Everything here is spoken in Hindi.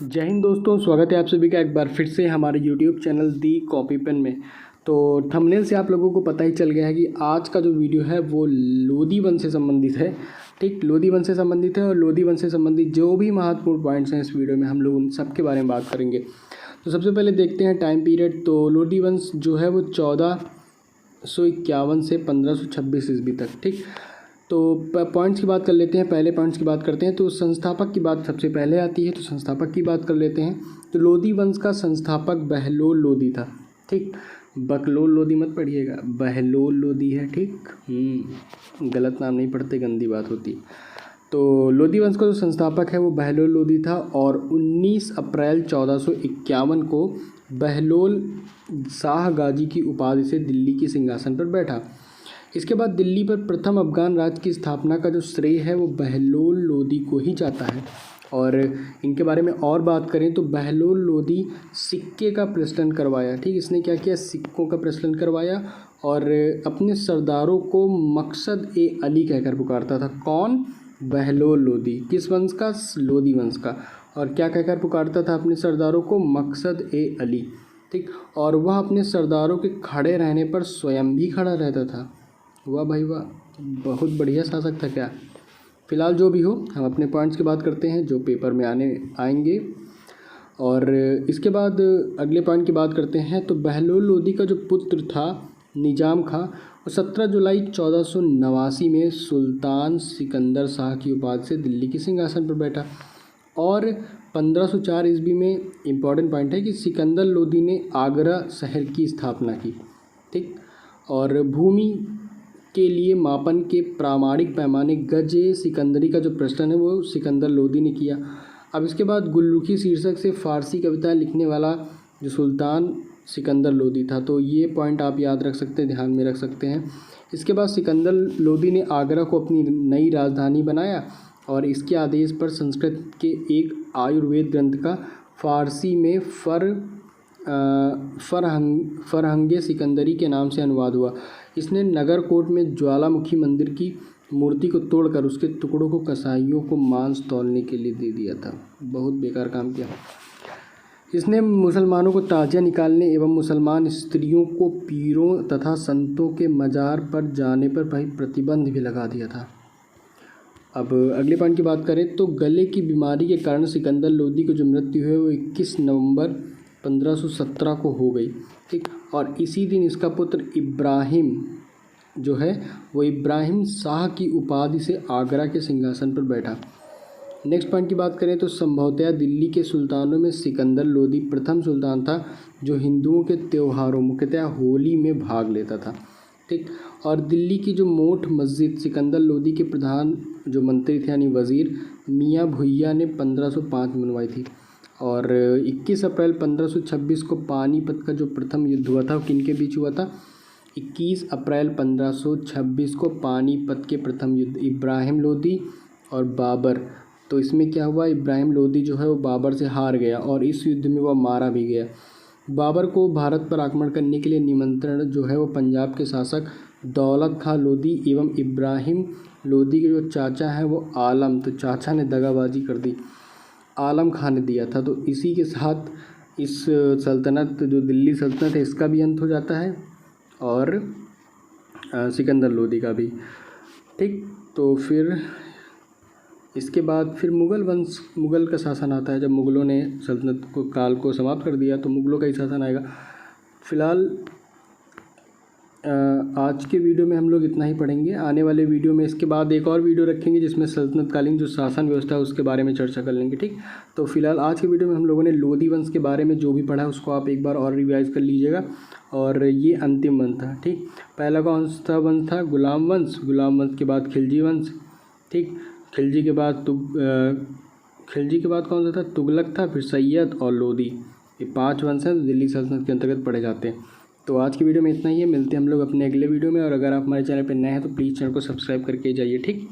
जय हिंद दोस्तों, स्वागत है आप सभी का एक बार फिर से हमारे YouTube चैनल दी कॉपी पेन में। तो थंबनेल से आप लोगों को पता ही चल गया है कि आज का जो वीडियो है वो लोदी वंश से संबंधित है। ठीक, लोदी वंश से संबंधित है और लोदी वंश से संबंधित जो भी महत्वपूर्ण पॉइंट्स हैं इस वीडियो में हम लोग उन सब के बारे में बात करेंगे। तो सबसे पहले देखते हैं टाइम पीरियड। तो लोदी वंश जो है वो 1451 से 1526 ईस्वी तक। ठीक, तो पॉइंट्स की बात कर लेते हैं। पहले पॉइंट्स की बात करते हैं तो संस्थापक की बात सबसे पहले आती है, तो संस्थापक की बात कर लेते हैं। तो लोदी वंश का संस्थापक बहलोल लोदी था। ठीक, बकलोल लोदी मत पढ़िएगा, बहलोल लोदी है। ठीक, गलत नाम नहीं पढ़ते, गंदी बात होती। तो लोदी वंश का जो संस्थापक है वो बहलोल लोदी था और 19 अप्रैल 1451 को बहलोल शाह गाजी की उपाधि से दिल्ली के सिंहासन पर बैठा। इसके बाद दिल्ली पर प्रथम अफगान राज्य की स्थापना का जो श्रेय है वो बहलोल लोदी को ही जाता है। और इनके बारे में और बात करें तो बहलोल लोदी सिक्के का प्रचलन करवाया। ठीक, इसने क्या किया, सिक्कों का प्रचलन करवाया और अपने सरदारों को मकसद ए अली कहकर पुकारता था। कौन? बहलोल लोदी। किस वंश का? लोदी वंश का। और क्या कहकर पुकारता था अपने सरदारों को? मकसद ए अली। ठीक, और वह अपने सरदारों के खड़े रहने पर स्वयं भी खड़ा रहता था। वाह भाई वाह, बहुत बढ़िया शासक था क्या। फिलहाल जो भी हो, हम अपने पॉइंट्स की बात करते हैं जो पेपर में आएंगे। और इसके बाद अगले पॉइंट की बात करते हैं। तो बहलोल लोदी का जो पुत्र था निजाम खां, वो 17 जुलाई 1489 में सुल्तान सिकंदर शाह की उपाधि से दिल्ली के सिंहासन पर बैठा। और 1504 ईस्वी में इम्पॉर्टेंट पॉइंट है कि सिकंदर लोदी ने आगरा शहर की स्थापना की। ठीक, और भूमि के लिए मापन के प्रामाणिक पैमाने गज सिकंदरी का जो प्रचलन है वो सिकंदर लोदी ने किया। अब इसके बाद गुलरुखी शीर्षक से फारसी कविताएं लिखने वाला जो सुल्तान सिकंदर लोदी था। तो ये पॉइंट आप याद रख सकते हैं, ध्यान में रख सकते हैं। इसके बाद सिकंदर लोदी ने आगरा को अपनी नई राजधानी बनाया और इसके आदेश पर संस्कृत के एक आयुर्वेद ग्रंथ का फारसी में फरहंगे सिकंदरी के नाम से अनुवाद हुआ। इसने नगरकोट में ज्वालामुखी मंदिर की मूर्ति को तोड़कर उसके टुकड़ों को कसाईयों को मांस तौलने के लिए दे दिया था। बहुत बेकार काम किया। इसने मुसलमानों को ताजिया निकालने एवं मुसलमान स्त्रियों को पीरों तथा संतों के मजार पर जाने पर भाई प्रतिबंध भी लगा दिया था। अब अगले पॉइंट की बात करें तो गले की बीमारी के कारण सिकंदर लोदी को जो मृत्यु है वो 21 नवंबर 1517 को हो गई। ठीक, और इसी दिन इसका पुत्र इब्राहिम जो है वो इब्राहिम शाह की उपाधि से आगरा के सिंहासन पर बैठा। नेक्स्ट पॉइंट की बात करें तो संभवतः दिल्ली के सुल्तानों में सिकंदर लोदी प्रथम सुल्तान था जो हिंदुओं के त्योहारों मुख्यतः होली में भाग लेता था। ठीक, और दिल्ली की जो मोठ मस्जिद सिकंदर लोदी के प्रधान जो मंत्री थे यानी वज़ीर मियाँ भुइया ने 1505 में बनवाई थी। और 21 अप्रैल 1526 को पानीपत का जो प्रथम युद्ध हुआ था वो किनके बीच हुआ था? 21 अप्रैल 1526 को पानीपत के प्रथम युद्ध इब्राहिम लोदी और बाबर। तो इसमें क्या हुआ, इब्राहिम लोदी जो है वो बाबर से हार गया और इस युद्ध में वह मारा भी गया। बाबर को भारत पर आक्रमण करने के लिए निमंत्रण जो है वो पंजाब के शासक दौलत खां लोदी एवं इब्राहिम लोदी के जो चाचा हैं वो आलम, तो चाचा ने दगाबाजी कर दी, आलम खां ने दिया था। तो इसी के साथ इस सल्तनत जो दिल्ली सल्तनत है इसका भी अंत हो जाता है और सिकंदर लोदी का भी। ठीक, तो फिर इसके बाद फिर मुग़ल का शासन आता है। जब मुग़लों ने सल्तनत को काल को समाप्त कर दिया तो मुग़लों का ही शासन आएगा। फ़िलहाल आज के वीडियो में हम लोग इतना ही पढ़ेंगे। आने वाले वीडियो में इसके बाद एक और वीडियो रखेंगे जिसमें सल्तनतकालीन जो शासन व्यवस्था है उसके बारे में चर्चा कर लेंगे। ठीक, तो फिलहाल आज के वीडियो में हम लोगों ने लोदी वंश के बारे में जो भी पढ़ा है उसको आप एक बार और रिवाइज़ कर लीजिएगा। और ये अंतिम वंश था। ठीक, पहला कौन सा वंश था? गुलाम वंश। गुलाम वंश के बाद खिलजी वंश। ठीक, खिलजी के बाद कौन सा था? तुगलक था, फिर सैयद और लोदी। ये 5 वंश हैं दिल्ली सल्तनत के अंतर्गत पढ़े जाते हैं। तो आज की वीडियो में इतना ही है। मिलते हैं हम लोग अपने अगले वीडियो में। और अगर आप हमारे चैनल पर नए हैं तो प्लीज़ चैनल को सब्सक्राइब करके जाइए। ठीक।